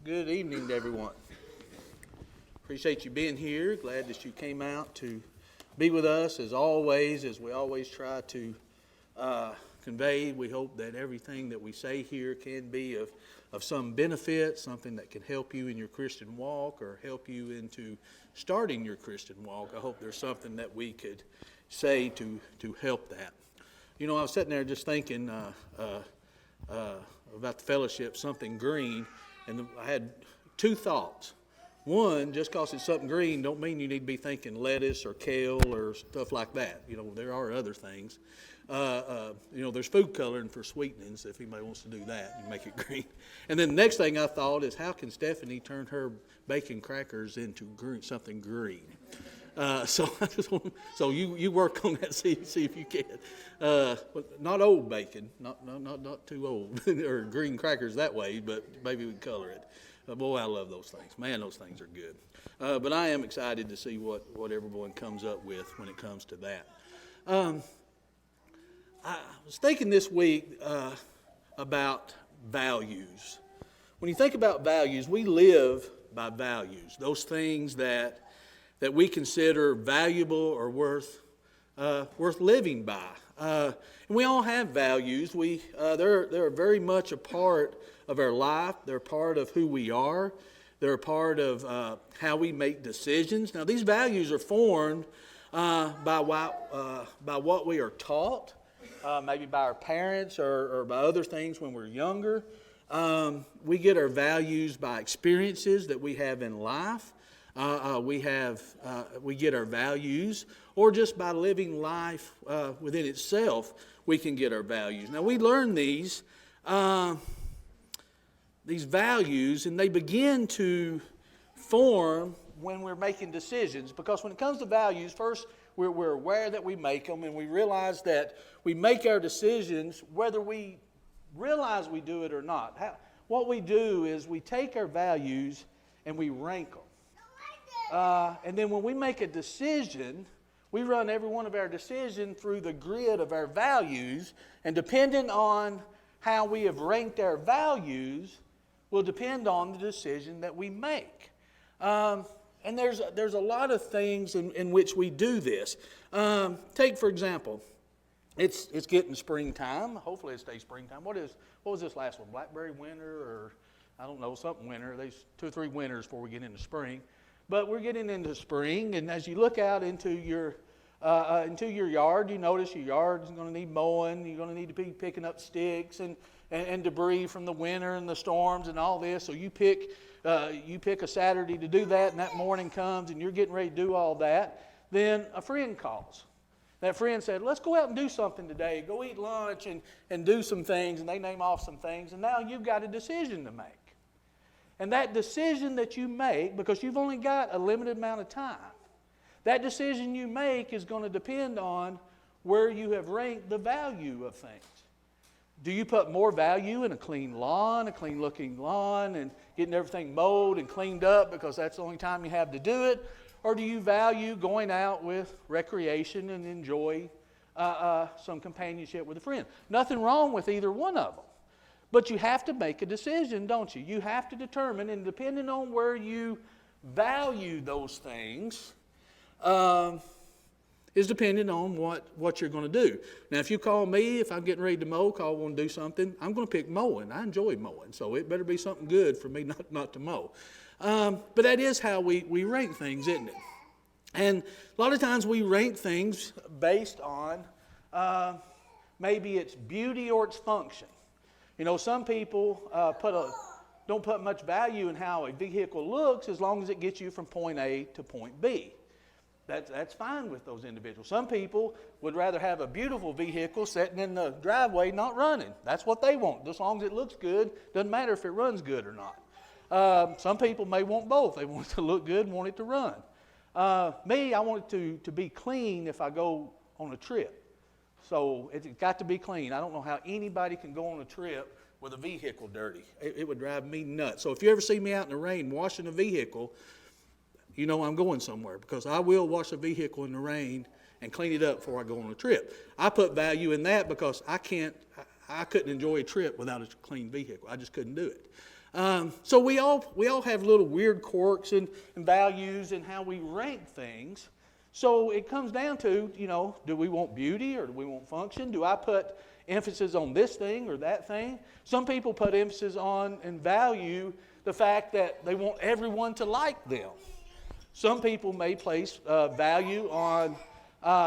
Good evening to everyone. Appreciate you being here. Glad that you came out to be with us as always, as we always try to convey. We hope that everything that we say here can be of some benefit, something that can help you in your Christian walk or help you into starting your Christian walk. I hope there's something that we could say to help that. You know, I was sitting there just thinking about the fellowship, something green, and I had two thoughts. One, just because it's something green don't mean you need to be thinking lettuce or kale or stuff like that. You know, there are other things. There's food coloring for sweetenings if anybody wants to do that. You make it green. And then the next thing I thought is, how can Stephanie turn her bacon crackers into something green? So I just want, so you work on that, see if you can. Not old bacon, not too old, or green crackers that way, but maybe we can color it. Boy, I love those things. Man, those things are good. But I am excited to see what everyone comes up with when it comes to that. I was thinking this week about values. When you think about values, we live by values. Those things that we consider valuable or worth living by. And we all have values. They're very much a part of our life. They're a part of who we are. They're a part of how we make decisions. Now, these values are formed by what we are taught, maybe by our parents or by other things when we're younger. We get our values by experiences that we have in life. We get our values, or just by living life within itself, we can get our values. Now, we learn these values, and they begin to form when we're making decisions. Because when it comes to values, first, we're aware that we make them, and we realize that we make our decisions whether we realize we do it or not. What we do is we take our values and we rank them. And then when we make a decision, we run every one of our decisions through the grid of our values, and depending on how we have ranked our values will depend on the decision that we make. And there's a lot of things in which we do this. Take, for example, it's getting springtime. Hopefully it stays springtime. What was this last one? Blackberry winter, or I don't know, something winter. There's 2 or 3 winters before we get into spring. But we're getting into spring, and as you look out into your yard, you notice your yard is going to need mowing. You're going to need to be picking up sticks and debris from the winter and the storms and all this. So you pick a Saturday to do that, and that morning comes, and you're getting ready to do all that. Then a friend calls. That friend said, let's go out and do something today. Go eat lunch and do some things, and they name off some things, and now you've got a decision to make. And that decision that you make, because you've only got a limited amount of time, that decision you make is going to depend on where you have ranked the value of things. Do you put more value in a clean lawn, a clean looking lawn, and getting everything mowed and cleaned up because that's the only time you have to do it? Or do you value going out with recreation and enjoy some companionship with a friend? Nothing wrong with either one of them. But you have to make a decision, don't you? You have to determine, and depending on where you value those things, is dependent on what you're going to do. Now, if you call me, if I'm getting ready to mow, I want to do something, I'm going to pick mowing. I enjoy mowing, so it better be something good for me not to mow. But that is how we rank things, isn't it? And a lot of times we rank things based on maybe its beauty or its function. You know, some people don't put much value in how a vehicle looks as long as it gets you from point A to point B. That's fine with those individuals. Some people would rather have a beautiful vehicle sitting in the driveway not running. That's what they want. As long as it looks good, doesn't matter if it runs good or not. Some people may want both. They want it to look good and want it to run. Me, I want it to be clean if I go on a trip. So it's got to be clean. I don't know how anybody can go on a trip with a vehicle dirty. It would drive me nuts. So if you ever see me out in the rain washing a vehicle, you know I'm going somewhere, because I will wash a vehicle in the rain and clean it up before I go on a trip. I put value in that because I couldn't enjoy a trip without a clean vehicle. I just couldn't do it. So we all have little weird quirks and values and how we rank things. So it comes down to, do we want beauty or do we want function? Do I put emphasis on this thing or that thing? Some people put emphasis on and value the fact that they want everyone to like them. Some people may place value on,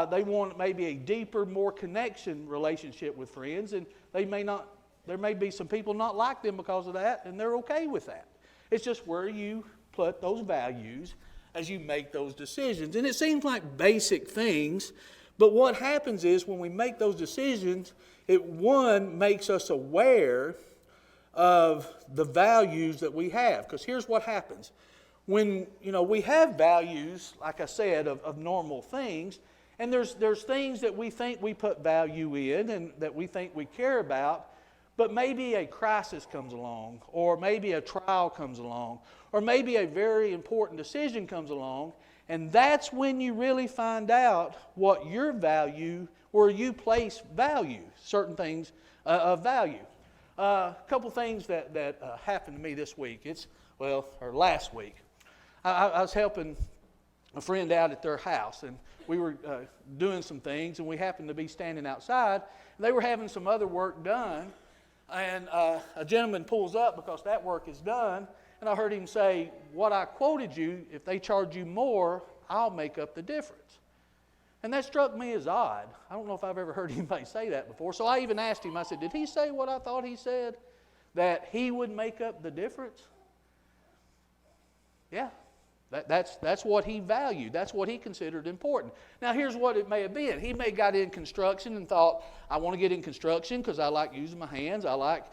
they want maybe a deeper, more connection relationship with friends, and there may be some people not like them because of that, and they're okay with that. It's just where you put those values as you make those decisions. And it seems like basic things, but what happens is when we make those decisions, it makes us aware of the values that we have. Because here's what happens. When we have values, like I said, of normal things, and there's things that we think we put value in and that we think we care about, but maybe a crisis comes along, or maybe a trial comes along, or maybe a very important decision comes along, and that's when you really find out what your value, where you place value, certain things of value. A couple things that happened to me this week, or last week. I was helping a friend out at their house, and we were doing some things, and we happened to be standing outside, and they were having some other work done. And a gentleman pulls up because that work is done, and I heard him say, "What I quoted you, if they charge you more, I'll make up the difference." And that struck me as odd. I don't know if I've ever heard anybody say that before. So I even asked him, I said, "Did he say what I thought he said? That he would make up the difference?" Yeah. That's what he valued. That's what he considered important. Now, here's what it may have been. He may have got in construction and thought, I want to get in construction because I like using my hands. I like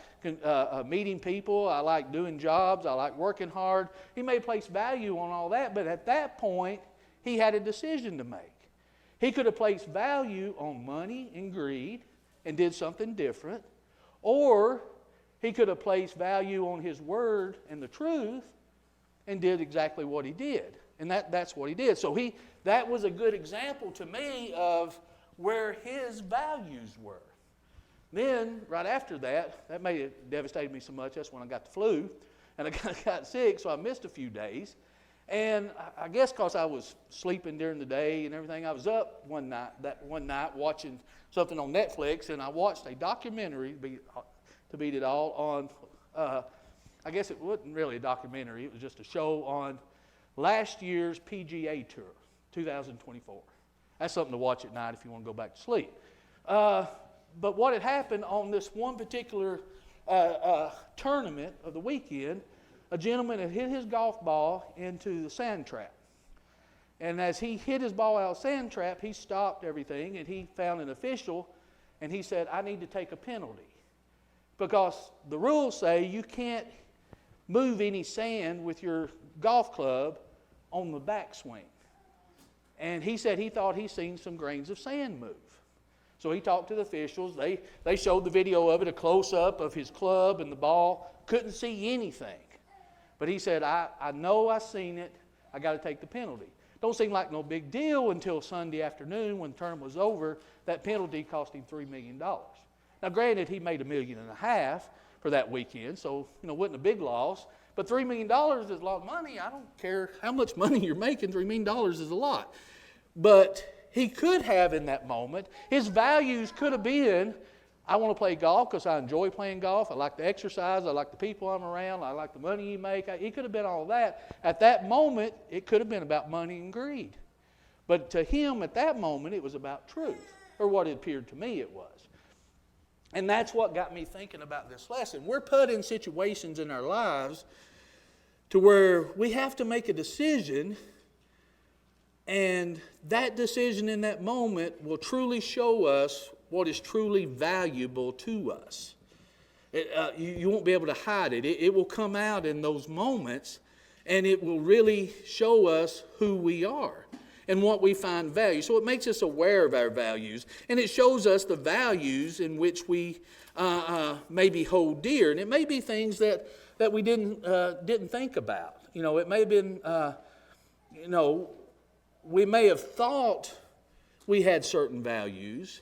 meeting people. I like doing jobs. I like working hard. He may place value on all that, but at that point, he had a decision to make. He could have placed value on money and greed and did something different, or he could have placed value on his word and the truth and did exactly what he did. And that's what he did. So that was a good example to me of where his values were. Then, right after that may have devastated me so much, that's when I got the flu, and I got sick, so I missed a few days. And I guess because I was sleeping during the day and everything, I was up one night watching something on Netflix, and I watched a documentary, to beat it all, on I guess it wasn't really a documentary. It was just a show on last year's PGA Tour, 2024. That's something to watch at night if you want to go back to sleep. But what had happened on this one particular tournament of the weekend, a gentleman had hit his golf ball into the sand trap. And as he hit his ball out of the sand trap, he stopped everything, and he found an official, and he said, "I need to take a penalty." Because the rules say you can't move any sand with your golf club on the backswing. And he said he thought he seen some grains of sand move. So he talked to the officials. They showed the video of it, a close-up of his club and the ball. Couldn't see anything. But he said, I know I seen it. I got to take the penalty. Don't seem like no big deal until Sunday afternoon when the term was over. That penalty cost him $3 million. Now, granted, he made $1.5 million for that weekend, so wasn't a big loss. But $3 million is a lot of money. I don't care how much money you're making. $3 million is a lot. But he could have in that moment, his values could have been, I want to play golf because I enjoy playing golf. I like the exercise. I like the people I'm around. I like the money you make. He could have been all that. At that moment, it could have been about money and greed. But to him, at that moment, it was about truth, or what it appeared to me it was. And that's what got me thinking about this lesson. We're put in situations in our lives to where we have to make a decision, and that decision in that moment will truly show us what is truly valuable to us. You won't be able to hide it. It will come out in those moments, and it will really show us who we are and what we find value. So it makes us aware of our values, and it shows us the values in which we maybe hold dear. And it may be things that we didn't think about. It may have been, we may have thought we had certain values,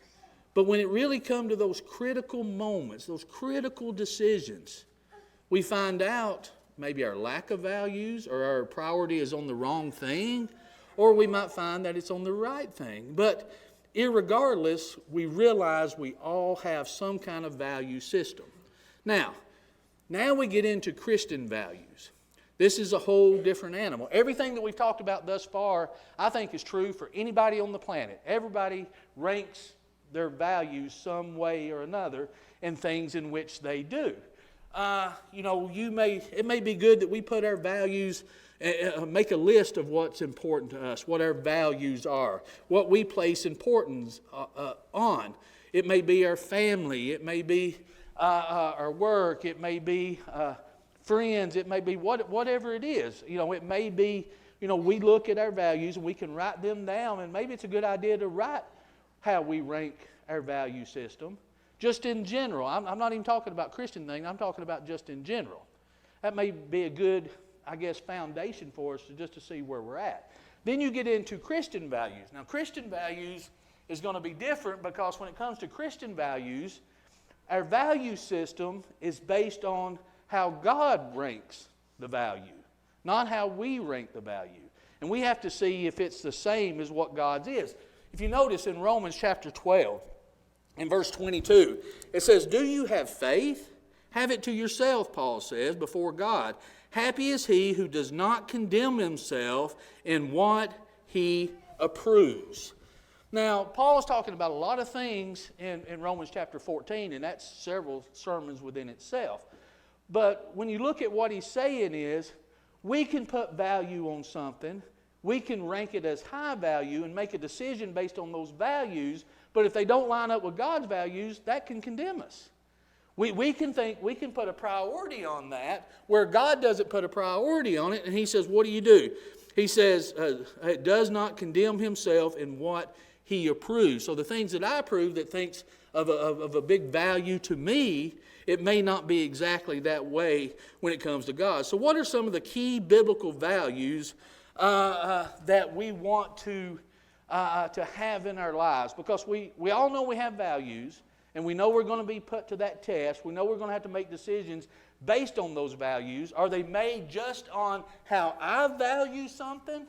but when it really comes to those critical moments, those critical decisions, we find out maybe our lack of values or our priority is on the wrong thing, or we might find that it's on the right thing. But irregardless, we realize we all have some kind of value system. Now we get into Christian values. This is a whole different animal. Everything that we've talked about thus far, I think, is true for anybody on the planet. Everybody ranks their values some way or another in things in which they do. It may be good that we put our values, make a list of what's important to us, what our values are, what we place importance on. It may be our family, it may be our work, it may be friends, it may be whatever it is. It may be, we look at our values and we can write them down, and maybe it's a good idea to write how we rank our value system. Just in general. I'm not even talking about Christian things. I'm talking about just in general. That may be a good, foundation for us to see where we're at. Then you get into Christian values. Now, Christian values is going to be different because when it comes to Christian values, our value system is based on how God ranks the value, not how we rank the value. And we have to see if it's the same as what God's is. If you notice in Romans chapter 12, in verse 22, it says, "Do you have faith? Have it to yourself," Paul says, "before God. Happy is he who does not condemn himself in what he approves." Now, Paul is talking about a lot of things in Romans chapter 14, and that's several sermons within itself. But when you look at what he's saying is, we can put value on something, we can rank it as high value and make a decision based on those values, but if they don't line up with God's values, that can condemn us. We can put a priority on that where God doesn't put a priority on it, and he says, what do? He says, it does not condemn himself in what he approves. So the things that I approve that thinks of a big value to me, it may not be exactly that way when it comes to God. So what are some of the key biblical values that we want to have in our lives? Because we all know we have values, and we know we're going to be put to that test. We know we're going to have to make decisions based on those values. Are they made just on how I value something,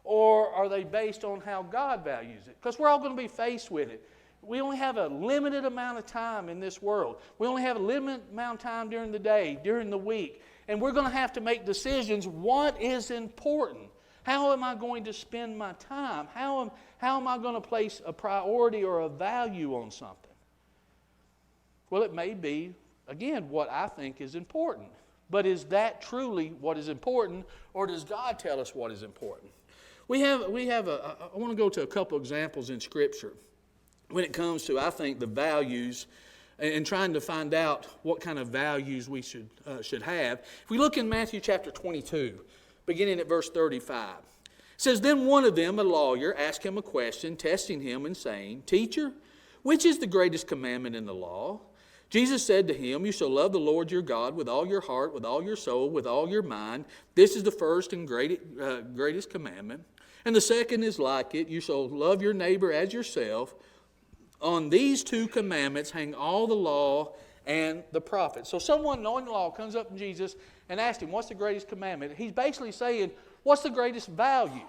or are they based on how God values it? Because we're all going to be faced with it. We only have a limited amount of time in this world. We only have a limited amount of time during the day, during the week. And we're going to have to make decisions. What is important? How am I going to spend my time? How am I going to place a priority or a value on something? Well, it may be, again, what I think is important. But is that truly what is important, or does God tell us what is important? I want to go to a couple examples in Scripture when it comes to, I think, the values and trying to find out what kind of values we should have. If we look in Matthew chapter 22, beginning at verse 35, it says, "Then one of them, a lawyer, asked him a question, testing him and saying, 'Teacher, which is the greatest commandment in the law?' Jesus said to him, 'You shall love the Lord your God with all your heart, with all your soul, with all your mind. This is the first and greatest commandment. And the second is like it. You shall love your neighbor as yourself. On these two commandments hang all the law and the prophets.'" So someone knowing the law comes up to Jesus and asks him, what's the greatest commandment? He's basically saying, what's the greatest value?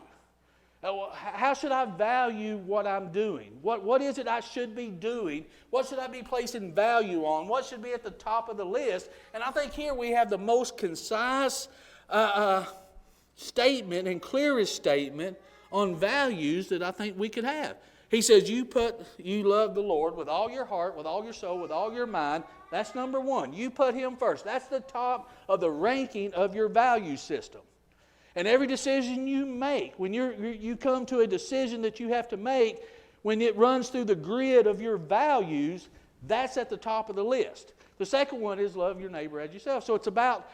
How should I value what I'm doing? What is it I should be doing? What should I be placing value on? What should be at the top of the list? And I think here we have the most concise statement and clearest statement on values that I think we could have. He says, you love the Lord with all your heart, with all your soul, with all your mind. That's number one. You put Him first. That's the top of the ranking of your value system. And every decision you make, when you come to a decision that you have to make, when it runs through the grid of your values, that's at the top of the list. The second one is love your neighbor as yourself. So it's about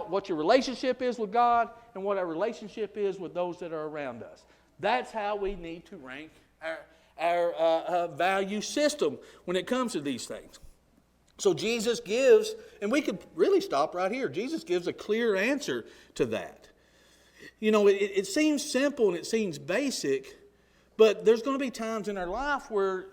what your relationship is with God and what our relationship is with those that are around us. That's how we need to rank our value system when it comes to these things. So Jesus gives, and we could really stop right here. Jesus gives a clear answer to that. You know, it seems simple and it seems basic, but there's going to be times in our life where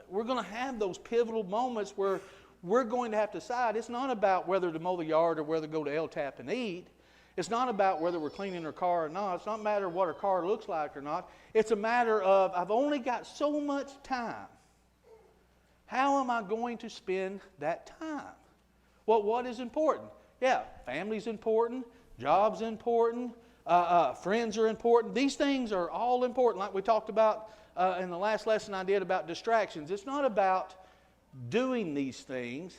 we're going to have those pivotal moments where we're going to have to decide. It's not about whether to mow the yard or whether to go to L-Tap and eat. It's not about whether we're cleaning our car or not. It's not a matter of what our car looks like or not. It's a matter of, I've only got so much time. How am I going to spend that time? Well, what is important? Yeah, family's important, job's important, friends are important. These things are all important, like we talked about in the last lesson I did about distractions. It's not about doing these things.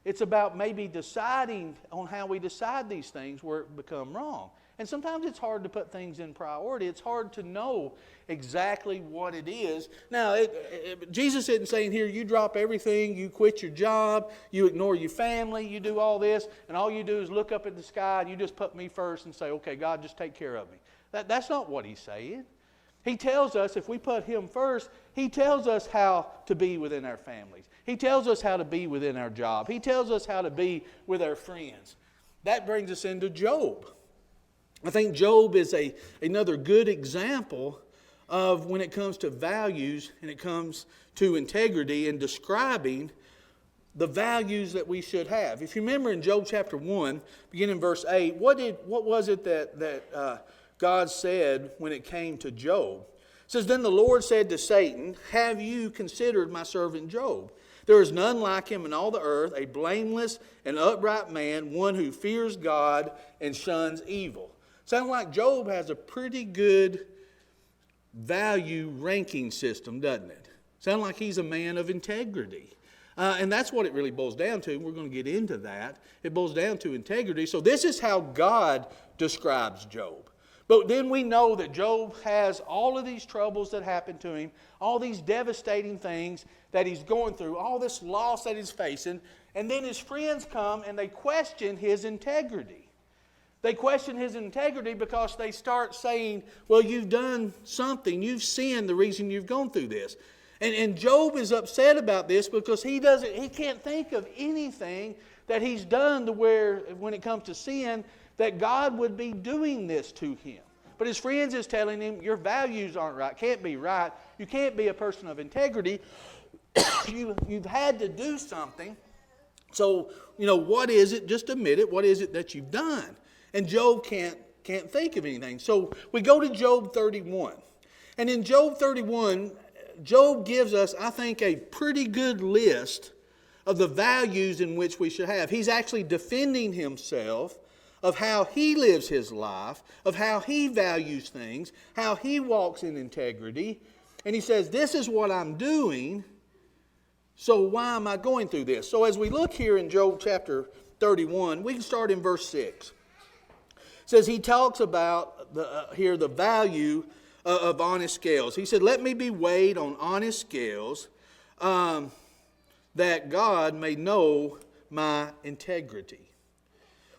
It's about maybe deciding on how we decide these things where it become wrong. And sometimes it's hard to put things in priority. It's hard to know exactly what it is. Now, Jesus isn't saying here, you drop everything, you quit your job, you ignore your family, you do all this, and all you do is look up at the sky and you just put me first and say, okay, God, just take care of me. That's not what he's saying. He tells us if we put him first, he tells us how to be within our families. He tells us how to be within our job. He tells us how to be with our friends. That brings us into Job. I think Job is another good example of when it comes to values and it comes to integrity and describing the values that we should have. If you remember in Job chapter 1, beginning in verse 8, what was it that God said when it came to Job? It says, "Then the Lord said to Satan, have you considered my servant Job? There is none like him in all the earth, a blameless and upright man, one who fears God and shuns evil." Sounds like Job has a pretty good value ranking system, doesn't it? Sounds like he's a man of integrity. And that's what it really boils down to. We're going to get into that. It boils down to integrity. So this is how God describes Job. But then we know that Job has all of these troubles that happen to him, all these devastating things that he's going through, all this loss that he's facing, and then his friends come and they question his integrity. They question his integrity because they start saying, well, you've done something, you've sinned, the reason you've gone through this. And Job is upset about this because he can't think of anything that he's done to where, when it comes to sin, that God would be doing this to him. But his friends is telling him, your values aren't right, can't be right, you can't be a person of integrity, you've had to do something. So, what is it? Just admit it. What is it that you've done? And Job can't think of anything. So we go to Job 31. And in Job 31, Job gives us, I think, a pretty good list of the values in which we should have. He's actually defending himself of how he lives his life, of how he values things, how he walks in integrity. And he says, this is what I'm doing, so why am I going through this? So as we look here in Job chapter 31, we can start in verse 6. It says he talks about the value of honest scales. He said, let me be weighed on honest scales, that God may know my integrity.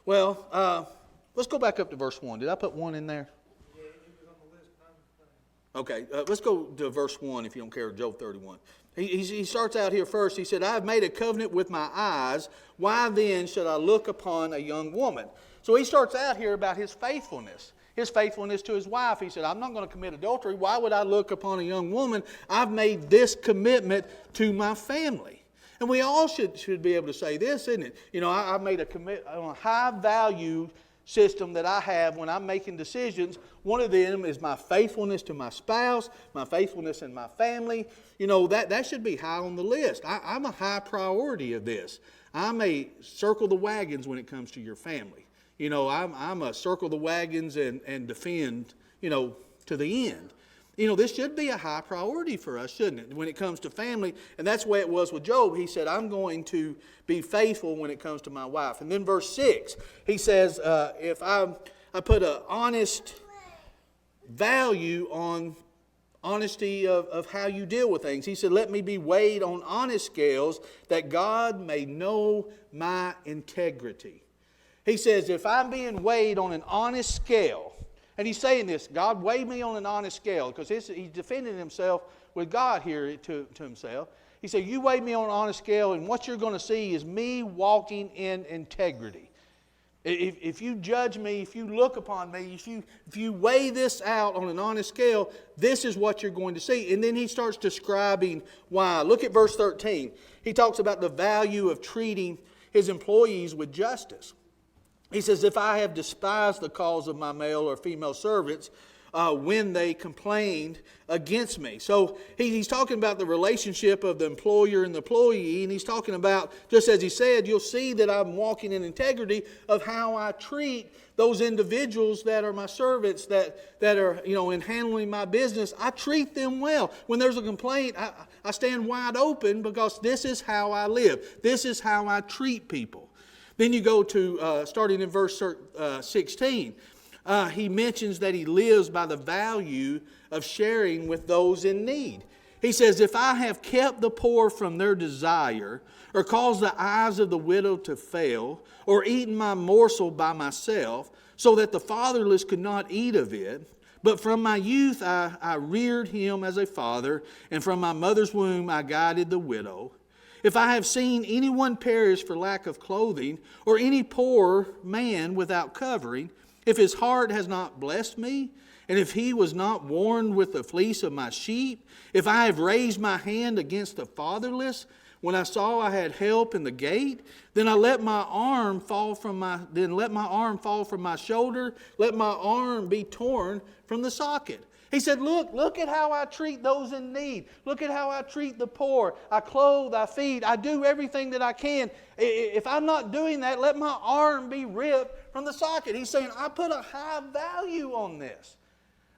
Well, let's go back up to verse 1. Did I put 1 in there? Yeah, it was on the list. Okay, let's go to verse 1 if you don't care, Job 31. He starts out here first. He said, I have made a covenant with my eyes. Why then should I look upon a young woman? So he starts out here about his faithfulness to his wife. He said, I'm not going to commit adultery. Why would I look upon a young woman? I've made this commitment to my family. And we all should be able to say this, isn't it? I've made a high value system that I have when I'm making decisions. One of them is my faithfulness to my spouse, my faithfulness in my family. That should be high on the list. I'm a high priority of this. I'm a circle the wagons when it comes to your family. I'm a circle the wagons and defend, to the end. This should be a high priority for us, shouldn't it, when it comes to family? And that's the way it was with Job. He said, I'm going to be faithful when it comes to my wife. And then verse 6, he says, if I put an honest value on honesty of how you deal with things. He said, let me be weighed on honest scales that God may know my integrity. He says, if I'm being weighed on an honest scale, and he's saying this, God, weigh me on an honest scale, because he's defending himself with God here to himself. He said, you weigh me on an honest scale, and what you're going to see is me walking in integrity. If you judge me, if you look upon me, if you weigh this out on an honest scale, this is what you're going to see. And then he starts describing why. Look at verse 13. He talks about the value of treating his employees with justice. He says, if I have despised the cause of my male or female servants, when they complained against me. So he's talking about the relationship of the employer and the employee, and he's talking about, just as he said, you'll see that I'm walking in integrity of how I treat those individuals that are my servants, that are, in handling my business. I treat them well. When there's a complaint, I stand wide open because this is how I live. This is how I treat people. Then you go to, starting in verse 16, he mentions that he lives by the value of sharing with those in need. He says, if I have kept the poor from their desire, or caused the eyes of the widow to fail, or eaten my morsel by myself, so that the fatherless could not eat of it, but from my youth I reared him as a father, and from my mother's womb I guided the widow. If I have seen anyone perish for lack of clothing, or any poor man without covering, if his heart has not blessed me, and if he was not warned with the fleece of my sheep, if I have raised my hand against the fatherless, when I saw I had help in the gate, then let my arm fall from my shoulder, let my arm be torn from the socket. He said, look at how I treat those in need. Look at how I treat the poor. I clothe, I feed, I do everything that I can. If I'm not doing that, let my arm be ripped from the socket. He's saying, I put a high value on this.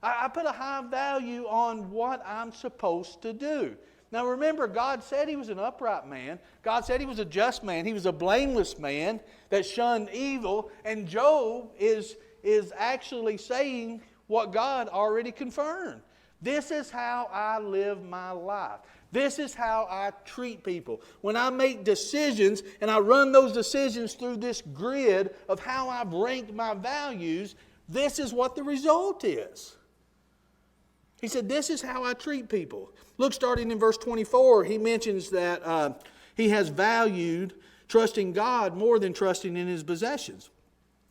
I put a high value on what I'm supposed to do. Now remember, God said he was an upright man. God said he was a just man. He was a blameless man that shunned evil. And Job is actually saying what God already confirmed. This is how I live my life. This is how I treat people. When I make decisions and I run those decisions through this grid of how I've ranked my values, this is what the result is. He said, this is how I treat people. Look, starting in verse 24, he mentions that he has valued trusting God more than trusting in his possessions.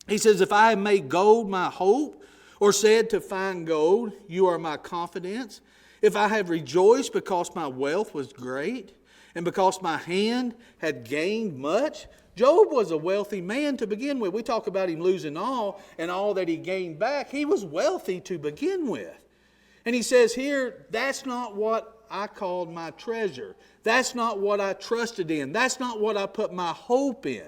He says, if I have made gold my hope, or said to find gold, you are my confidence. If I have rejoiced because my wealth was great, and because my hand had gained much. Job was a wealthy man to begin with. We talk about him losing all and all that he gained back. He was wealthy to begin with. And he says here, that's not what I called my treasure. That's not what I trusted in. That's not what I put my hope in.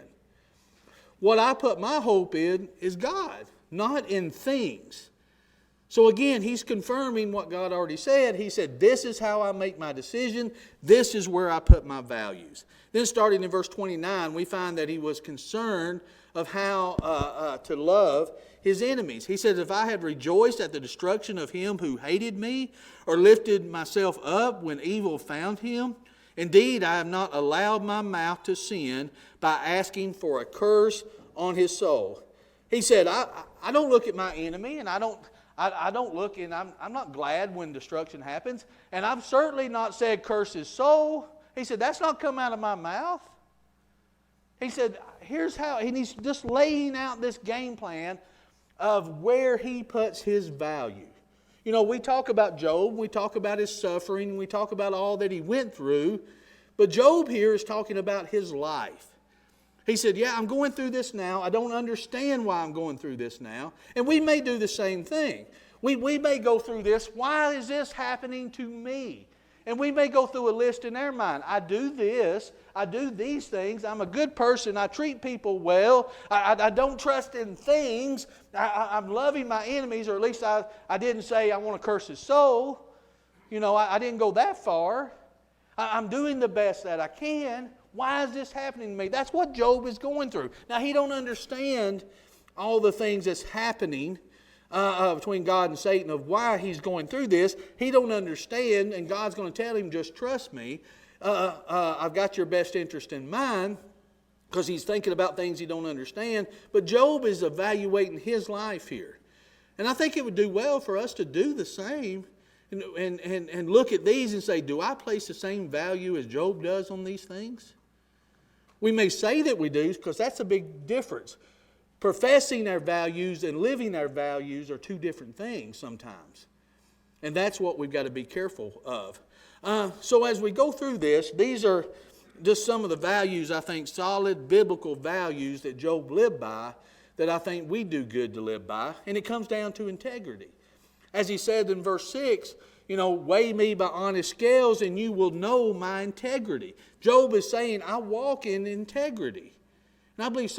What I put my hope in is God, not in things. So again, he's confirming what God already said. He said, this is how I make my decision. This is where I put my values. Then starting in verse 29, we find that he was concerned of how to love his enemies. He says, if I had rejoiced at the destruction of him who hated me, or lifted myself up when evil found him, indeed I have not allowed my mouth to sin by asking for a curse on his soul. He said, I don't look at my enemy, and I don't look, and I'm not glad when destruction happens. And I've certainly not said curse his soul. He said, that's not come out of my mouth. He said, here's how, and he's just laying out this game plan of where he puts his value. You know, we talk about Job, we talk about his suffering, we talk about all that he went through, but Job here is talking about his life. He said, yeah, I'm going through this now. I don't understand why I'm going through this now. And we may do the same thing. We may go through this. Why is this happening to me? And we may go through a list in our mind. I do this. I do these things. I'm a good person. I treat people well. I don't trust in things. I'm loving my enemies, or at least I didn't say I want to curse his soul. You know, I didn't go that far. I'm doing the best that I can. Why is this happening to me? That's what Job is going through. Now, he don't understand all the things that's happening between God and Satan of why he's going through this. He don't understand, and God's going to tell him, just trust me. I've got your best interest in mind, because he's thinking about things he don't understand. But Job is evaluating his life here. And I think it would do well for us to do the same and look at these and say, do I place the same value as Job does on these things? We may say that we do, because that's a big difference. professing our values and living our values are two different things sometimes. And that's what we've got to be careful of. So as we go through this, these are just some of the values, I think, solid biblical values that Job lived by that I think we do good to live by. And it comes down to integrity. As he said in verse 6, weigh me by honest scales and you will know my integrity. Job is saying, I walk in integrity. And I believe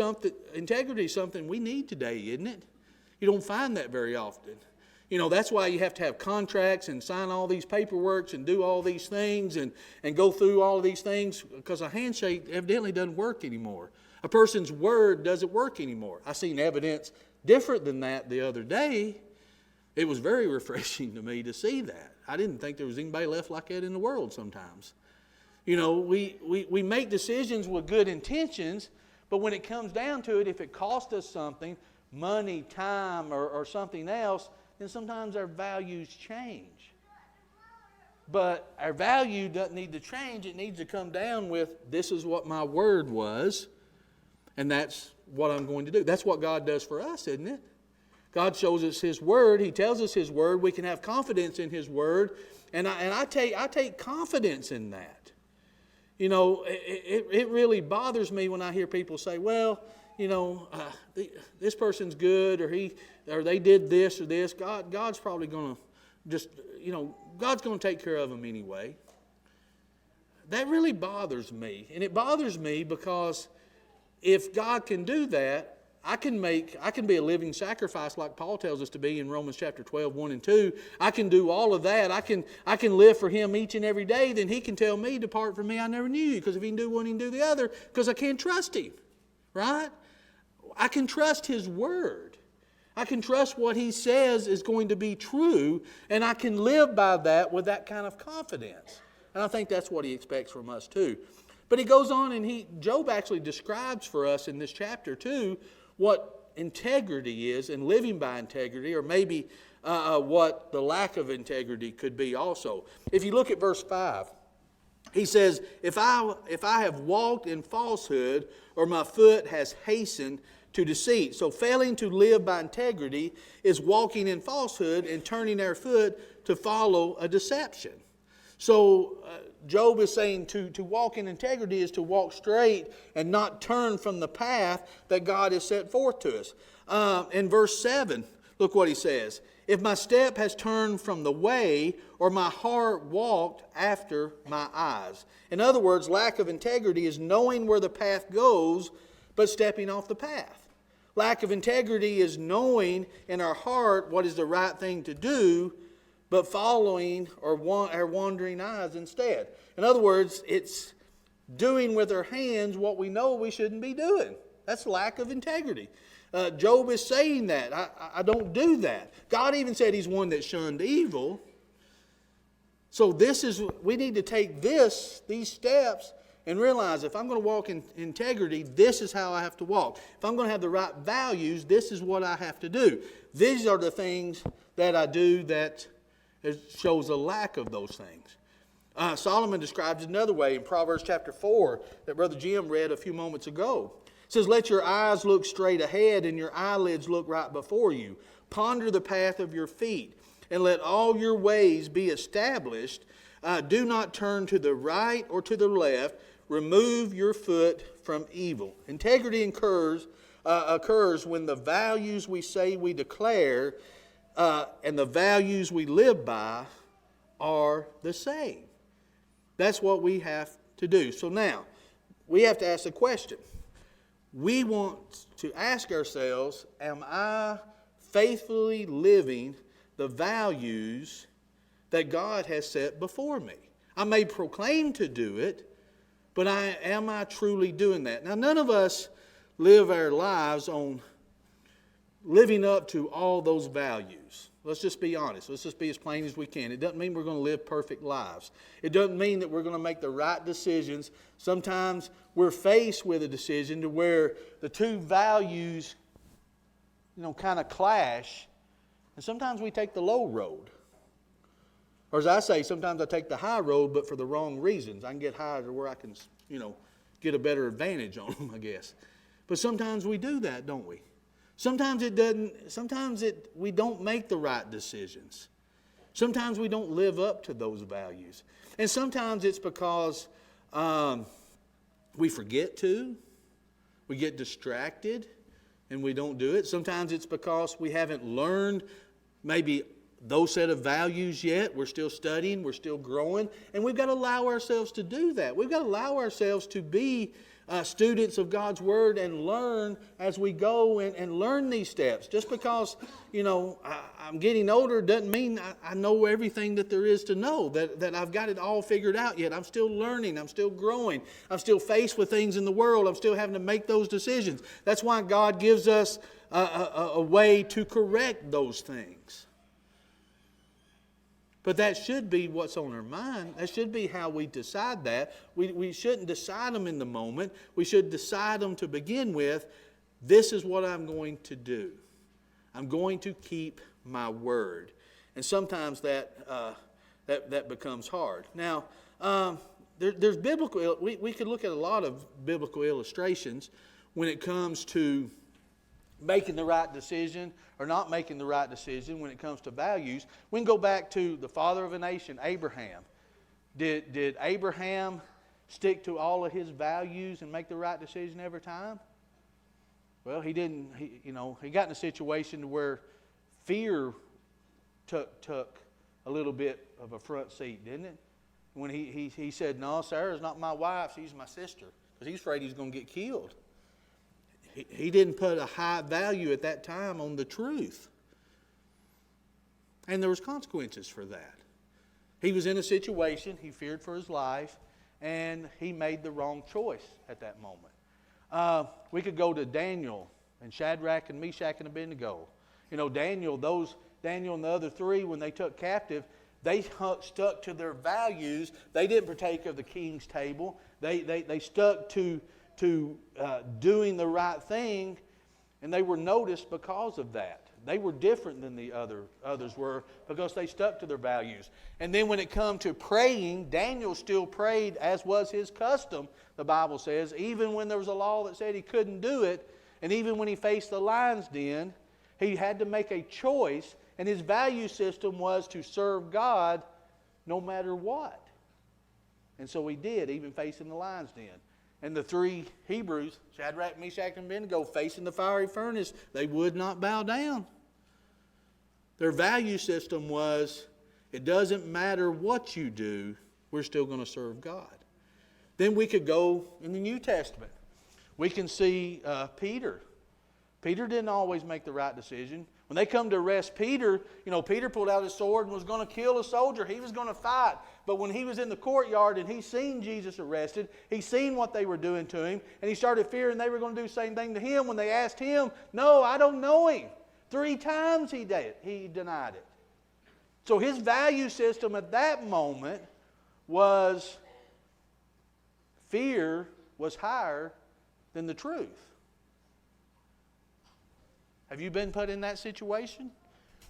integrity is something we need today, isn't it? You don't find that very often. That's why you have to have contracts and sign all these paperworks and do all these things and go through all of these things, because a handshake evidently doesn't work anymore. A person's word doesn't work anymore. I seen evidence different than that the other day. It was very refreshing to me to see that. I didn't think there was anybody left like that in the world sometimes. We make decisions with good intentions, but when it comes down to it, if it costs us something, money, time, or something else, then sometimes our values change. But our value doesn't need to change. It needs to come down with, this is what my word was, and that's what I'm going to do. That's what God does for us, isn't it? God shows us His word. He tells us His word. We can have confidence in His word, and I take confidence in that. It really bothers me when I hear people say, well, this person's good, or they did this or this. God's probably going to just, God's going to take care of them anyway. That really bothers me. And it bothers me because if God can do that, I can be a living sacrifice like Paul tells us to be in Romans chapter 12, 1 and 2. I can do all of that. I can live for Him each and every day. Then He can tell me, depart from me, I never knew you. Because if He can do one, He can do the other. Because I can't trust Him. Right? I can trust His word. I can trust what He says is going to be true. And I can live by that with that kind of confidence. And I think that's what He expects from us too. But he goes on and Job actually describes for us in this chapter too what integrity is and living by integrity, or maybe what the lack of integrity could be also. If you look at verse 5, he says, if I have walked in falsehood, or my foot has hastened to deceit. So failing to live by integrity is walking in falsehood and turning our foot to follow a deception. So Job is saying to walk in integrity is to walk straight and not turn from the path that God has set forth to us. In verse 7, look what he says. If my step has turned from the way, or my heart walked after my eyes. In other words, lack of integrity is knowing where the path goes, but stepping off the path. Lack of integrity is knowing in our heart what is the right thing to do, but following our wandering eyes instead. In other words, it's doing with our hands what we know we shouldn't be doing. That's lack of integrity. Job is saying that. I don't do that. God even said He's one that shunned evil. So we need to take these steps and realize if I'm going to walk in integrity, this is how I have to walk. If I'm going to have the right values, this is what I have to do. These are the things that I do that shows a lack of those things. Solomon describes it another way in Proverbs chapter 4 that Brother Jim read a few moments ago. It says, let your eyes look straight ahead and your eyelids look right before you. Ponder the path of your feet and let all your ways be established. Do not turn to the right or to the left. Remove your foot from evil. Integrity occurs when the values we say we declare and the values we live by are the same. That's what we have to do. So now, we have to ask the question. We want to ask ourselves, am I faithfully living the values that God has set before me? I may proclaim to do it, but am I truly doing that? Now, none of us live our lives on living up to all those values. Let's just be honest. Let's just be as plain as we can. It doesn't mean we're going to live perfect lives. It doesn't mean that we're going to make the right decisions. Sometimes we're faced with a decision to where the two values, kind of clash. And sometimes we take the low road. Or as I say, sometimes I take the high road, but for the wrong reasons. I can get higher to where I can, get a better advantage on them, I guess. But sometimes we do that, don't we? Sometimes it doesn't, we don't make the right decisions. Sometimes we don't live up to those values. And sometimes it's because we forget to, we get distracted, and we don't do it. Sometimes it's because we haven't learned maybe those set of values yet. We're still studying, we're still growing, and we've got to allow ourselves to do that. We've got to allow ourselves to be students of God's Word and learn as we go and learn these steps. Just because, I'm getting older doesn't mean I know everything that there is to know, that I've got it all figured out yet. I'm still learning. I'm still growing. I'm still faced with things in the world. I'm still having to make those decisions. That's why God gives us a way to correct those things. But that should be what's on our mind. That should be how we decide that. We shouldn't decide them in the moment. We should decide them to begin with. This is what I'm going to do. I'm going to keep my word. And sometimes that becomes hard. Now, there's biblical. We could look at a lot of biblical illustrations when it comes to making the right decision or not making the right decision when it comes to values. We can go back to the father of a nation, Abraham. Did Abraham stick to all of his values and make the right decision every time? Well, he didn't. He got in a situation where fear took a little bit of a front seat, didn't it? When he said, "No, Sarah's not my wife; she's my sister," because he's afraid he's going to get killed. He didn't put a high value at that time on the truth. And there was consequences for that. He was in a situation, he feared for his life, and he made the wrong choice at that moment. We could go to Daniel and Shadrach and Meshach and Abednego. Daniel and the other three, when they took captive, they stuck to their values. They didn't partake of the king's table. They stuck to doing the right thing, and they were noticed because of that. They were different than the others were because they stuck to their values. And then when it come to praying, Daniel still prayed as was his custom, the Bible says, even when there was a law that said he couldn't do it, and even when he faced the lion's den, he had to make a choice, and his value system was to serve God no matter what. And so he did, even facing the lion's den. And the three Hebrews, Shadrach, Meshach, and Abednego, facing the fiery furnace, they would not bow down. Their value system was, it doesn't matter what you do, we're still going to serve God. Then we could go in the New Testament. We can see Peter. Peter didn't always make the right decision. When they come to arrest Peter, Peter pulled out his sword and was going to kill a soldier. He was going to fight. But when he was in the courtyard and he seen Jesus arrested, he seen what they were doing to him, and he started fearing they were going to do the same thing to him. When they asked him, "No, I don't know him." 3 times he denied it. So his value system at that moment was fear was higher than the truth. Have you been put in that situation?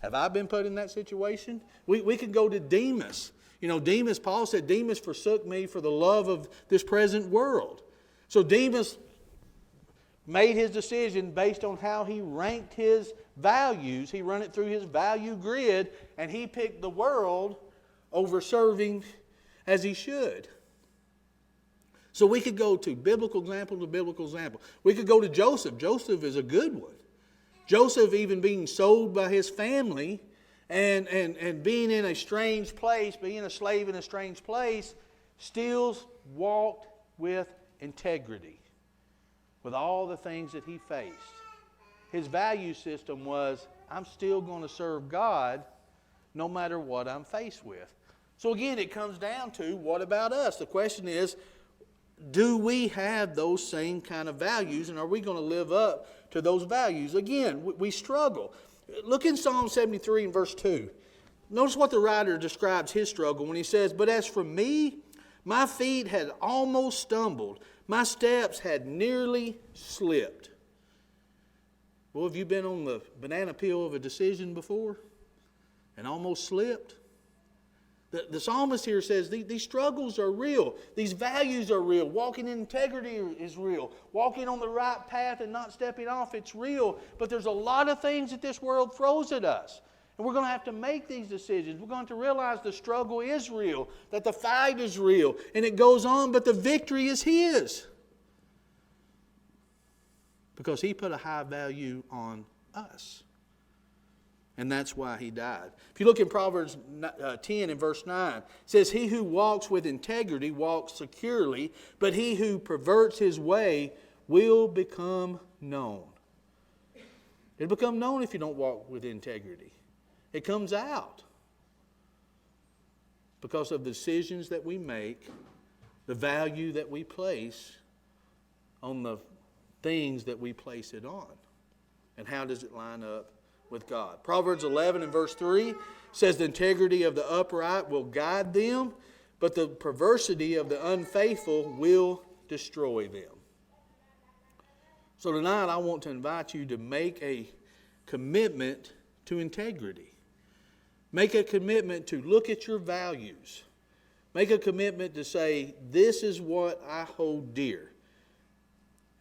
Have I been put in that situation? We could go to Demas. Demas, Paul said, Demas forsook me for the love of this present world. So Demas made his decision based on how he ranked his values. He run it through his value grid, and he picked the world over serving as he should. So we could go to biblical example to biblical example. We could go to Joseph. Joseph is a good one. Joseph, even being sold by his family and being in a strange place, being a slave in a strange place, still walked with integrity with all the things that he faced. His value system was, I'm still going to serve God no matter what I'm faced with. So again, it comes down to, what about us? The question is, do we have those same kind of values, and are we going to live up to those values? Again, we struggle. Look in Psalm 73 and verse 2. Notice what the writer describes his struggle when he says, "But as for me, my feet had almost stumbled. My steps had nearly slipped." Well, have you been on the banana peel of a decision before and almost slipped? The psalmist here says these struggles are real. These values are real. Walking in integrity is real. Walking on the right path and not stepping off, it's real. But there's a lot of things that this world throws at us. And we're going to have to make these decisions. We're going to realize the struggle is real, that the fight is real, and it goes on, but the victory is His. Because He put a high value on us. And that's why He died. If you look in Proverbs 10 and verse 9, it says, "He who walks with integrity walks securely, but he who perverts his way will become known." It'll become known if you don't walk with integrity. It comes out because of the decisions that we make, the value that we place on the things that we place it on. And how does it line up with God? Proverbs 11 and verse 3 says, "The integrity of the upright will guide them, but the perversity of the unfaithful will destroy them." So tonight I want to invite you to make a commitment to integrity. Make a commitment to look at your values. Make a commitment to say, this is what I hold dear.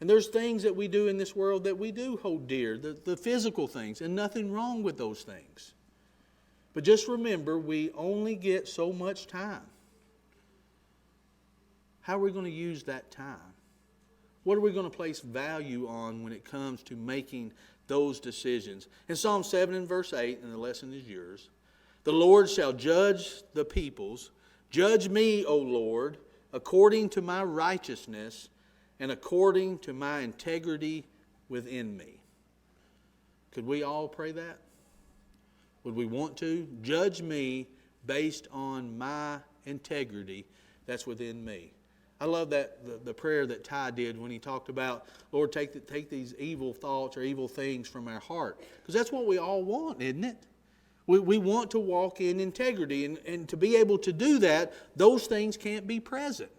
And there's things that we do in this world that we do hold dear, the physical things, and nothing wrong with those things. But just remember, we only get so much time. How are we going to use that time? What are we going to place value on when it comes to making those decisions? In Psalm 7 and verse 8, and the lesson is yours, "The Lord shall judge the peoples. Judge me, O Lord, according to my righteousness and according to my integrity within me." Could we all pray that? Would we want to? Judge me based on my integrity that's within me. I love that the prayer that Ty did when he talked about, Lord, take these evil thoughts or evil things from our heart. Because that's what we all want, isn't it? We want to walk in integrity. And to be able to do that, those things can't be present.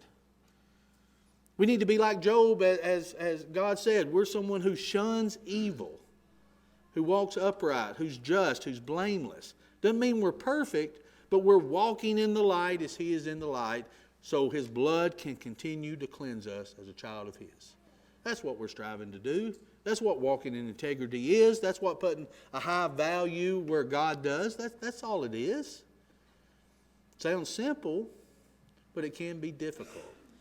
We need to be like Job, as God said. We're someone who shuns evil, who walks upright, who's just, who's blameless. Doesn't mean we're perfect, but we're walking in the light as He is in the light, so His blood can continue to cleanse us as a child of His. That's what we're striving to do. That's what walking in integrity is. That's what putting a high value where God does. That's all it is. Sounds simple, but it can be difficult.